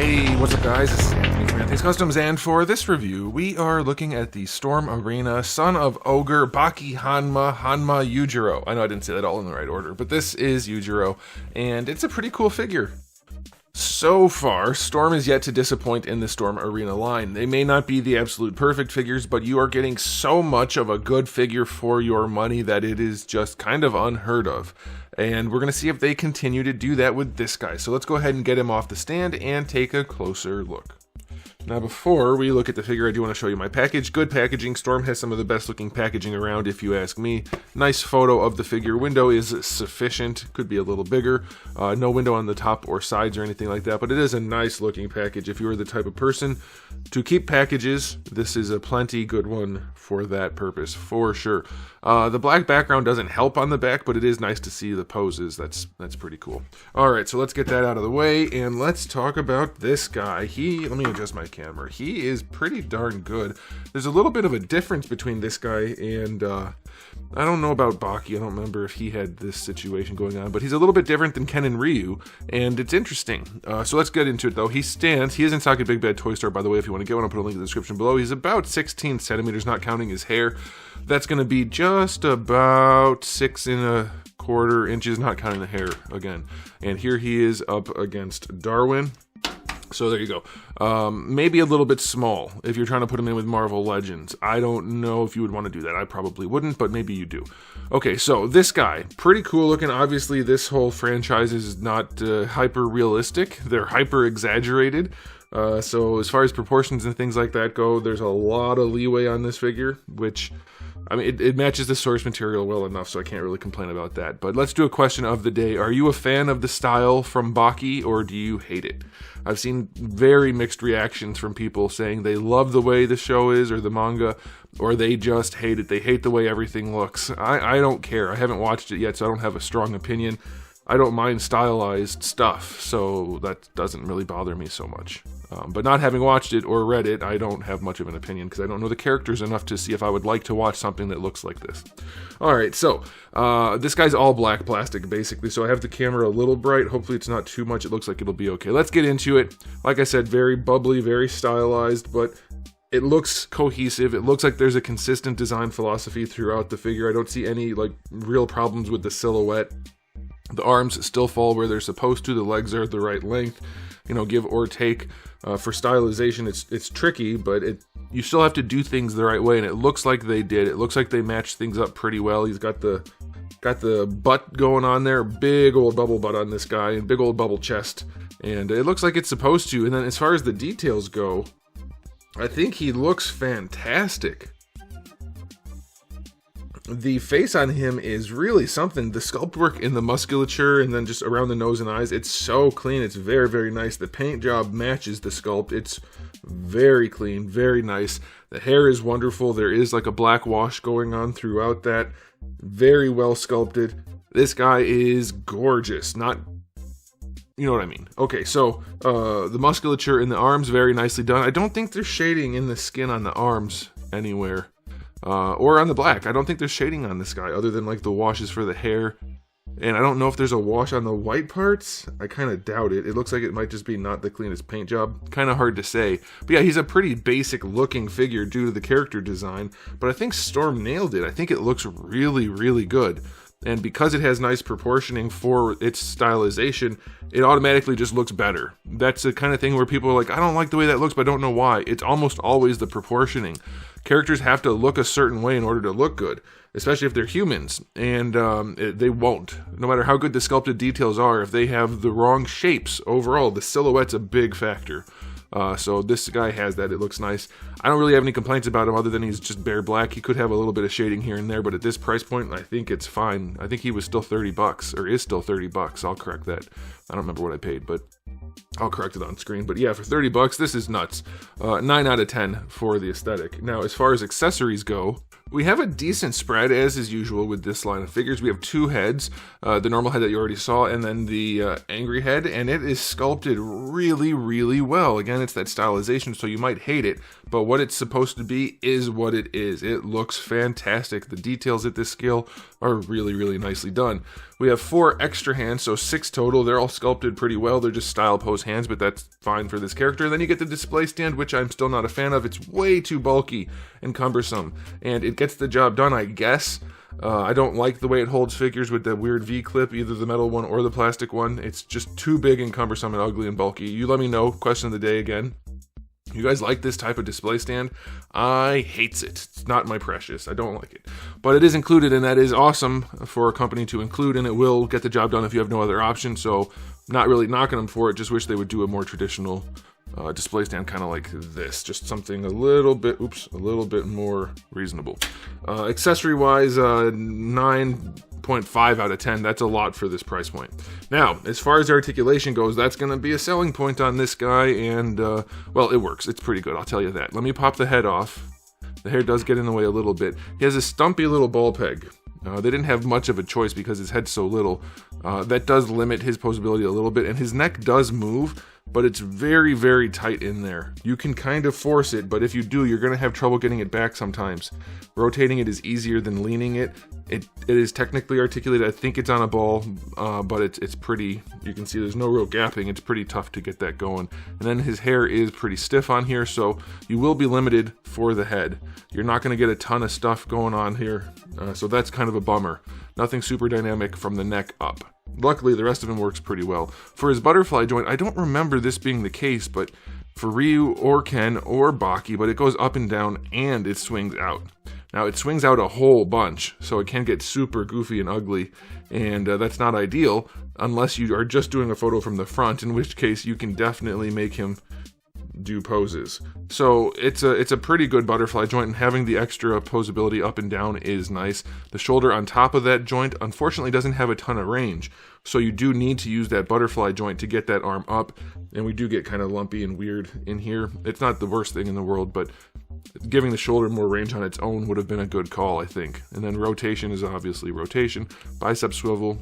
Hey, what's up guys? This is Anthony from Anthony's Customs, and for this review, we are looking at the Storm Arena Son of Ogre Baki HANMA YUJIRO. I know I didn't say that all in the right order, but this is YUJIRO, and it's a pretty cool figure. So far, Storm is yet to disappoint in the Storm Arena line. They may not be the absolute perfect figures, but you are getting so much of a good figure for your money that it is just kind of unheard of. And we're going to see if they continue to do that with this guy. So let's go ahead and get him off the stand and take a closer look. Now before we look at the figure, I do want to show you my package. Good packaging. Storm has some of the best looking packaging around if you ask me. Nice photo of the figure. Window is sufficient. Could be a little bigger. No window on the top or sides or anything like that, but it is a nice looking package. If you are the type of person to keep packages, this is a plenty good one for that purpose, for sure. The black background doesn't help on the back, but it is nice to see the poses. That's pretty cool. Alright, so let's get that out of the way, and let's talk about this guy. Let me adjust my camera. He is pretty darn good. There's a little bit of a difference between this guy and, I don't know about Baki. I don't remember if he had this situation going on, but he's a little bit different than Ken and Ryu, and it's interesting. So let's get into it, though. He is in Socket Big Bad Toy Store, by the way, if you want to get one. I'll put a link in the description below. He's about 16 centimeters, not counting his hair. That's going to be just about 6 1/4 inches, not counting the hair again. And here he is up against Darwin. So there you go. Maybe a little bit small if you're trying to put him in with Marvel Legends. I don't know if you would want to do that. I probably wouldn't, but maybe you do. Okay, so this guy, pretty cool looking. Obviously, this whole franchise is not hyper realistic. They're hyper exaggerated. So as far as proportions and things like that go, there's a lot of leeway on this figure, which, I mean, it matches the source material well enough, so I can't really complain about that. But let's do a question of the day. Are you a fan of the style from Baki, or do you hate it? I've seen very mixed reactions from people saying they love the way the show is, or the manga, or they just hate it. They hate the way everything looks. I don't care. I haven't watched it yet, so I don't have a strong opinion. I don't mind stylized stuff, so that doesn't really bother me so much. But not having watched it or read it, I don't have much of an opinion because I don't know the characters enough to see if I would like to watch something that looks like this. Alright, so this guy's all black plastic basically, so I have the camera a little bright. Hopefully it's not too much. It looks like it'll be okay. Let's get into it. Like I said, very bubbly, very stylized, but it looks cohesive. It looks like there's a consistent design philosophy throughout the figure. I don't see any real problems with the silhouette. The arms still fall where they're supposed to. The legs are the right length, give or take. For stylization, it's tricky, but you still have to do things the right way, and it looks like they did. It looks like they matched things up pretty well. He's got the butt going on there, big old bubble butt on this guy, and big old bubble chest, and it looks like it's supposed to. And then as far as the details go, I think he looks fantastic. The face on him is really something. The sculpt work in the musculature and then just around the nose and eyes, it's so clean. It's very, very nice. The paint job matches the sculpt. It's very clean, very nice. The hair is wonderful. There is like a black wash going on throughout that. Very well sculpted. This guy is gorgeous. Not, you know what I mean. Okay, so the musculature in the arms, very nicely done. I don't think there's shading in the skin on the arms anywhere. Or on the black. I don't think there's shading on this guy other than like the washes for the hair. And I don't know if there's a wash on the white parts. I kind of doubt it. It looks like it might just be not the cleanest paint job. Kind of hard to say. But yeah, he's a pretty basic looking figure due to the character design. But I think Storm nailed it. I think it looks really, really good. And because it has nice proportioning for its stylization, it automatically just looks better. That's the kind of thing where people are like, I don't like the way that looks, but I don't know why. It's almost always the proportioning. Characters have to look a certain way in order to look good, especially if they're humans, and they won't. No matter how good the sculpted details are, if they have the wrong shapes overall, the silhouette's a big factor. So this guy has that. It looks nice. I don't really have any complaints about him other than he's just bare black. He could have a little bit of shading here and there, but at this price point, I think it's fine. I think he was still $30, or is still $30. I'll correct that. I don't remember what I paid, but I'll correct it on screen. But yeah, for $30, this is nuts. 9 out of 10 for the aesthetic. Now, as far as accessories go, we have a decent spread, as is usual with this line of figures. We have 2 heads, the normal head that you already saw, and then the angry head, and it is sculpted really, really well. Again, it's that stylization, so you might hate it, but what it's supposed to be is what it is. It looks fantastic. The details at this scale are really, really nicely done. We have 4 extra hands, so 6 total. They're all sculpted pretty well. They're just style pose hands, but that's fine for this character. Then you get the display stand, which I'm still not a fan of. It's way too bulky and cumbersome, and it gets the job done, I guess. I don't like the way it holds figures with that weird V-clip, either the metal one or the plastic one. It's just too big and cumbersome and ugly and bulky. You let me know. Question of the day again. You guys like this type of display stand? I hates it. It's not my precious. I don't like it. But it is included, and that is awesome for a company to include, and it will get the job done if you have no other option. So not really knocking them for it. Just wish they would do a more traditional display stand, kind of like this. Just something a little bit more reasonable. Accessory wise, 9.5 out of 10. That's a lot for this price point. Now, as far as articulation goes, that's going to be a selling point on this guy, and well, it works. It's pretty good, I'll tell you that. Let me pop the head off. The hair does get in the way a little bit. He has a stumpy little ball peg. They didn't have much of a choice because his head's so little. That does limit his posability a little bit, and his neck does move, but it's very, very tight in there. You can kind of force it, but if you do, you're going to have trouble getting it back sometimes. Rotating it is easier than leaning it. It is technically articulated. I think it's on a ball, but it's pretty, you can see there's no real gapping. It's pretty tough to get that going. And then his hair is pretty stiff on here, so you will be limited for the head. You're not going to get a ton of stuff going on here, so that's kind of a bummer. Nothing super dynamic from the neck up. Luckily, the rest of him works pretty well. For his butterfly joint, I don't remember this being the case, but for Ryu or Ken or Baki, but it goes up and down and it swings out. Now, it swings out a whole bunch, so it can get super goofy and ugly, and that's not ideal unless you are just doing a photo from the front, in which case you can definitely make him do poses. So it's a pretty good butterfly joint, and having the extra posability up and down is nice. The shoulder on top of that joint unfortunately doesn't have a ton of range, so you do need to use that butterfly joint to get that arm up, and we do get kind of lumpy and weird in here. It's not the worst thing in the world, but giving the shoulder more range on its own would have been a good call, I think. And then rotation is obviously rotation. Bicep swivel,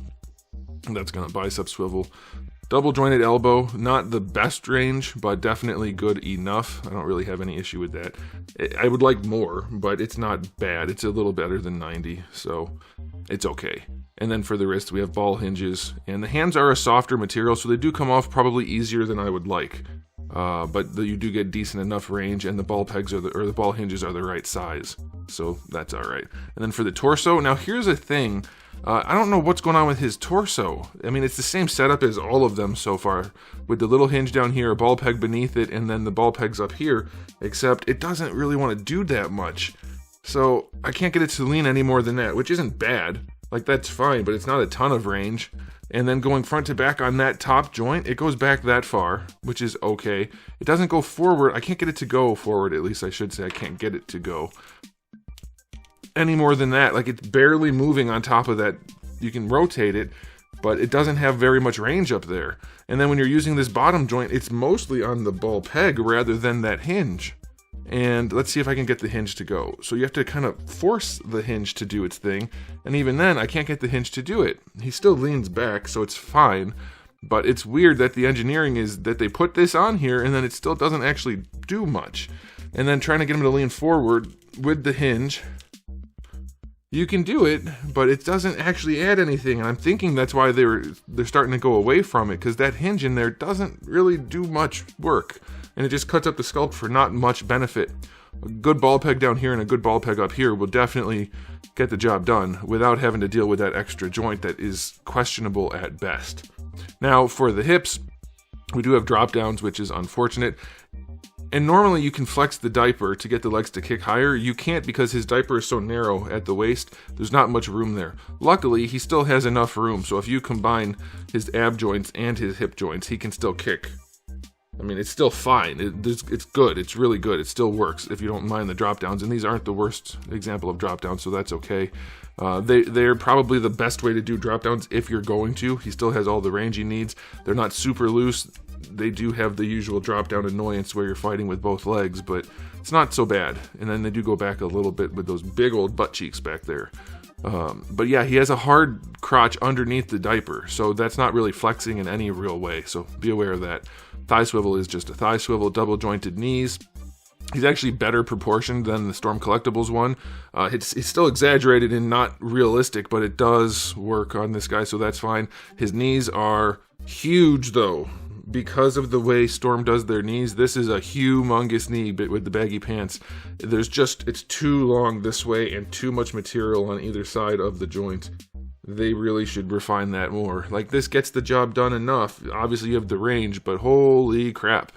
that's gonna bicep swivel. Double jointed elbow, not the best range, but definitely good enough. I don't really have any issue with that. I would like more, but it's not bad. It's a little better than 90, so it's okay. And then for the wrist, we have ball hinges, and the hands are a softer material, so they do come off probably easier than I would like. But you do get decent enough range, and the ball pegs or the ball hinges are the right size, so that's all right. And then for the torso, now here's a thing. I don't know what's going on with his torso. I mean, it's the same setup as all of them so far, with the little hinge down here, a ball peg beneath it, and then the ball pegs up here, except it doesn't really want to do that much. So I can't get it to lean any more than that, which isn't bad. Like, that's fine, but it's not a ton of range. And then going front to back on that top joint, it goes back that far, which is okay. It doesn't go forward. I can't get it to go forward, at least I should say. I can't get it to go any more than that. Like, it's barely moving on top of that. You can rotate it, but it doesn't have very much range up there. And then when you're using this bottom joint, it's mostly on the ball peg rather than that hinge. And let's see if I can get the hinge to go. So you have to kind of force the hinge to do its thing, and even then I can't get the hinge to do it. He still leans back, so it's fine, but it's weird that the engineering is that they put this on here and then it still doesn't actually do much. And then trying to get him to lean forward with the hinge, you can do it, but it doesn't actually add anything, and I'm thinking that's why they're starting to go away from it, because that hinge in there doesn't really do much work, and it just cuts up the sculpt for not much benefit. A good ball peg down here and a good ball peg up here will definitely get the job done without having to deal with that extra joint that is questionable at best. Now, for the hips, we do have drop downs, which is unfortunate. And normally you can flex the diaper to get the legs to kick higher. You can't because his diaper is so narrow at the waist. There's not much room there. Luckily, he still has enough room, so if you combine his ab joints and his hip joints, he can still kick. I mean, it's still fine. It's good. It's really good. It still works if you don't mind the drop downs. And these aren't the worst example of drop downs, so that's okay. They're probably the best way to do drop downs if you're going to. He still has all the range he needs. They're not super loose. They do have the usual drop down annoyance where you're fighting with both legs, but it's not so bad. And then they do go back a little bit with those big old butt cheeks back there. But yeah, he has a hard crotch underneath the diaper, so that's not really flexing in any real way, so be aware of that. Thigh swivel is just a thigh swivel, double jointed knees. He's actually better proportioned than the Storm Collectibles one. It's still exaggerated and not realistic, but it does work on this guy, so that's fine. His knees are huge though. because of the way Storm does their knees, this is a humongous knee with the baggy pants. It's too long this way and too much material on either side of the joint. They really should refine that more. Like, this gets the job done enough. Obviously you have the range, but holy crap.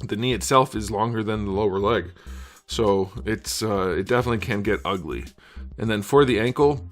The knee itself is longer than the lower leg. So it definitely can get ugly. And then for the ankle,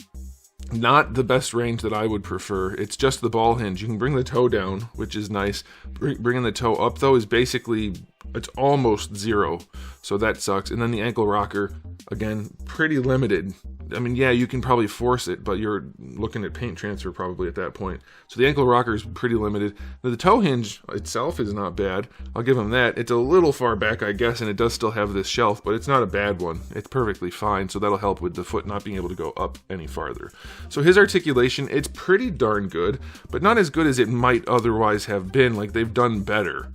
not the best range that I would prefer. It's just the ball hinge. You can bring the toe down, which is nice. Bringing the toe up, though, is basically, it's almost zero. So that sucks. And then the ankle rocker, again, pretty limited. I mean, yeah, you can probably force it, but you're looking at paint transfer probably at that point. So the ankle rocker is pretty limited. Now, the toe hinge itself is not bad. I'll give him that. It's a little far back, I guess, and it does still have this shelf, but it's not a bad one. It's perfectly fine, so that'll help with the foot not being able to go up any farther. So his articulation, it's pretty darn good, but not as good as it might otherwise have been. Like, they've done better.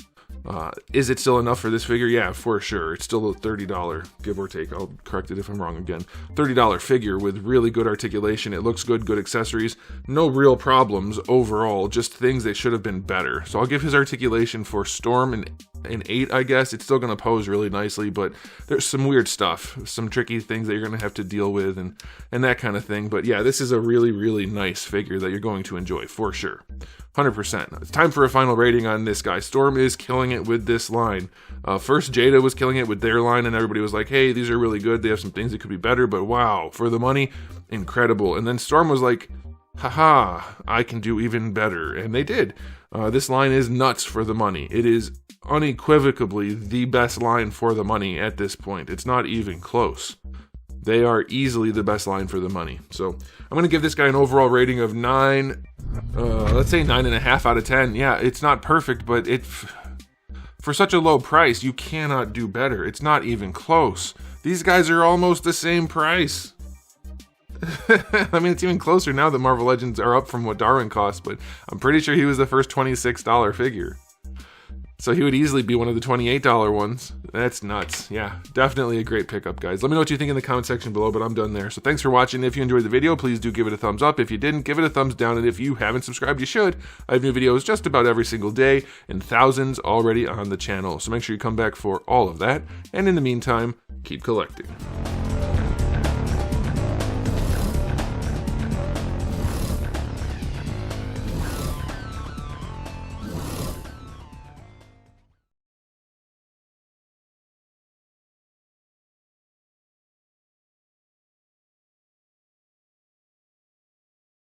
Is it still enough for this figure? Yeah, for sure. It's still a $30, give or take. I'll correct it if I'm wrong again. $30 figure with really good articulation. It looks good, good accessories. No real problems overall, just things that should have been better. So I'll give his articulation for Storm an 8, I guess. It's still going to pose really nicely, but there's some weird stuff, some tricky things that you're going to have to deal with and that kind of thing. But yeah, this is a really, really nice figure that you're going to enjoy for sure. 100%. It's time for a final rating on this guy. Storm is killing it with this line. First, Jada was killing it with their line, and everybody was like, hey, these are really good. They have some things that could be better, but wow, for the money, incredible. And then Storm was like, haha, I can do even better. And they did. This line is nuts for the money. It is unequivocally the best line for the money at this point. It's not even close. They are easily the best line for the money. So I'm going to give this guy an overall rating of 9, let's say 9.5 out of 10. Yeah, it's not perfect, but for such a low price, you cannot do better. It's not even close. These guys are almost the same price. I mean, it's even closer now that Marvel Legends are up from what Darwin cost, but I'm pretty sure he was the first $26 figure. So he would easily be one of the $28 ones. That's nuts. Yeah, definitely a great pickup, guys. Let me know what you think in the comment section below, but I'm done there. So thanks for watching. If you enjoyed the video, please do give it a thumbs up. If you didn't, give it a thumbs down. And if you haven't subscribed, you should. I have new videos just about every single day and thousands already on the channel. So make sure you come back for all of that. And in the meantime, keep collecting.